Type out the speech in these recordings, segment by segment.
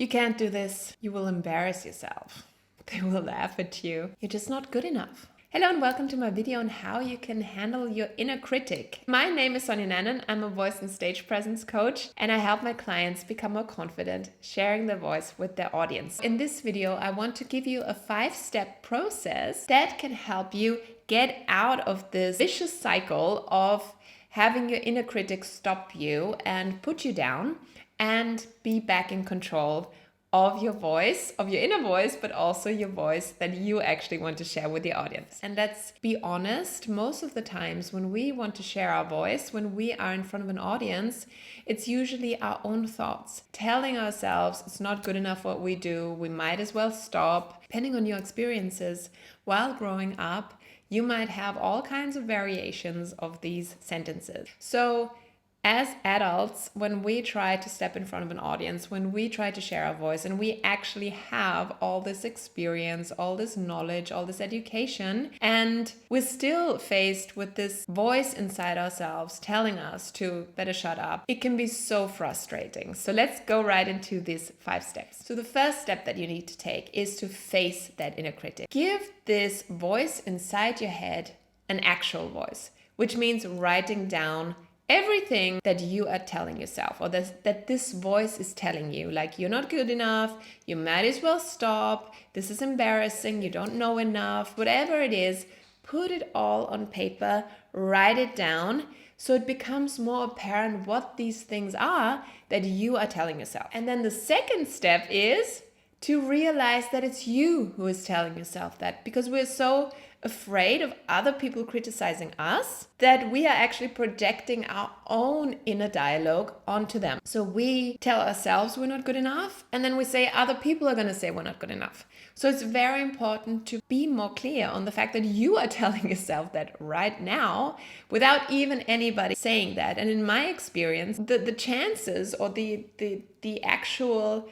You can't do this. You will embarrass yourself. They will laugh at you. You're just not good enough. Hello and welcome to my video on how you can handle your inner critic. My name is Sonia Nannon. I'm a voice and stage presence coach and I help my clients become more confident sharing their voice with their audience. In this video, I want to give you a 5-step process that can help you get out of this vicious cycle of having your inner critic stop you and put you down and be back in control of your voice, of your inner voice, but also your voice that you actually want to share with the audience. And let's be honest, most of the times when we want to share our voice, when we are in front of an audience, it's usually our own thoughts, telling ourselves it's not good enough what we do, we might as well stop. Depending on your experiences while growing up, you might have all kinds of variations of these sentences. So as adults, when we try to step in front of an audience, when we try to share our voice, and we actually have all this experience, all this knowledge, all this education, and we're still faced with this voice inside ourselves telling us to better shut up, it can be so frustrating. So let's go right into these 5 steps. So the first step that you need to take is to face that inner critic. Give this voice inside your head an actual voice, which means writing down everything that you are telling yourself, or that this voice is telling you, like you're not good enough, you might as well stop, this is embarrassing, you don't know enough, whatever it is, put it all on paper, write it down, so it becomes more apparent what these things are that you are telling yourself. And then the second step is to realize that it's you who is telling yourself that, because we're so afraid of other people criticizing us that we are actually projecting our own inner dialogue onto them. So we tell ourselves we're not good enough, and then we say other people are going to say we're not good enough. So it's very important to be more clear on the fact that you are telling yourself that right now without even anybody saying that. And in my experience, the chances or the actual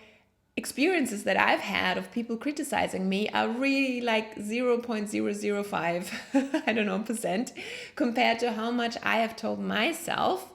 experiences that I've had of people criticizing me are really like 0.005 I don't know, percent compared to how much I have told myself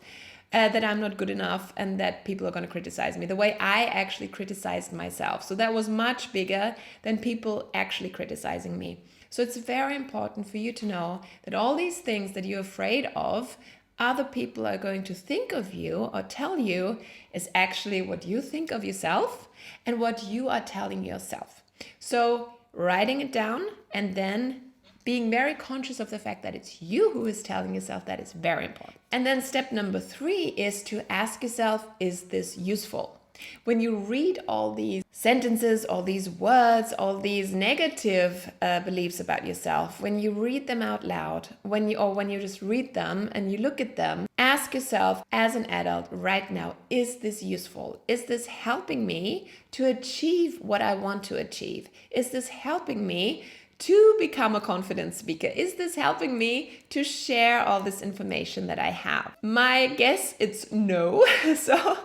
that I'm not good enough and that people are going to criticize me, the way I actually criticized myself. So that was much bigger than people actually criticizing me. So it's very important for you to know that all these things that you're afraid of other people are going to think of you or tell you is actually what you think of yourself and what you are telling yourself. So writing it down and then being very conscious of the fact that it's you who is telling yourself that is very important. And then step number 3 is to ask yourself, is this useful? When you read all these sentences, all these words, all these negative beliefs about yourself, when you read them out loud, when you just read them and you look at them, ask yourself as an adult right now, is this useful? Is this helping me to achieve what I want to achieve? Is this helping me to become a confident speaker? Is this helping me to share all this information that I have? My guess, it's no. So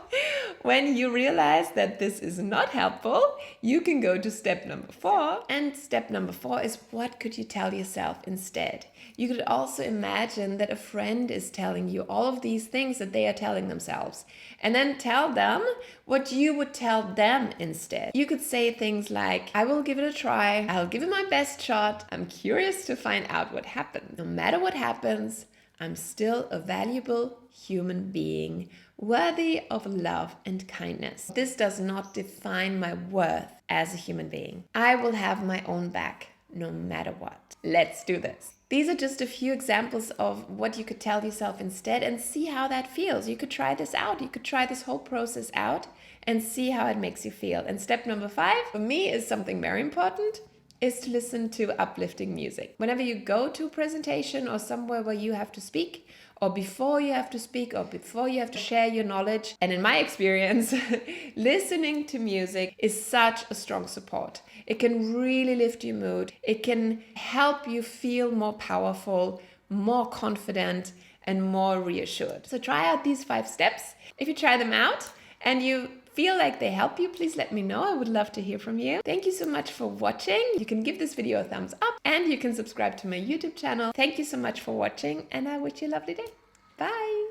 when you realize that this is not helpful, you can go to step number 4. And step number 4 is, what could you tell yourself instead? You could also imagine that a friend is telling you all of these things that they are telling themselves, and then tell them what you would tell them instead. You could say things like, I will give it a try, I'll give it my best shot, I'm curious to find out what happens. No matter what happens, I'm still a valuable human being, worthy of love and kindness. This does not define my worth as a human being. I will have my own back no matter what. Let's do this. These are just a few examples of what you could tell yourself instead and see how that feels. You could try this out. You could try this whole process out and see how it makes you feel. And step number 5 for me is something very important, is to listen to uplifting music. Whenever you go to a presentation or somewhere where you have to speak, or before you have to speak, or before you have to share your knowledge, and in my experience, listening to music is such a strong support. It can really lift your mood. It can help you feel more powerful, more confident, and more reassured. So try out these 5 steps. If you try them out and you feel like they help you, please let me know. I would love to hear from you. Thank you so much for watching. You can give this video a thumbs up and you can subscribe to my YouTube channel. Thank you so much for watching and I wish you a lovely day. Bye.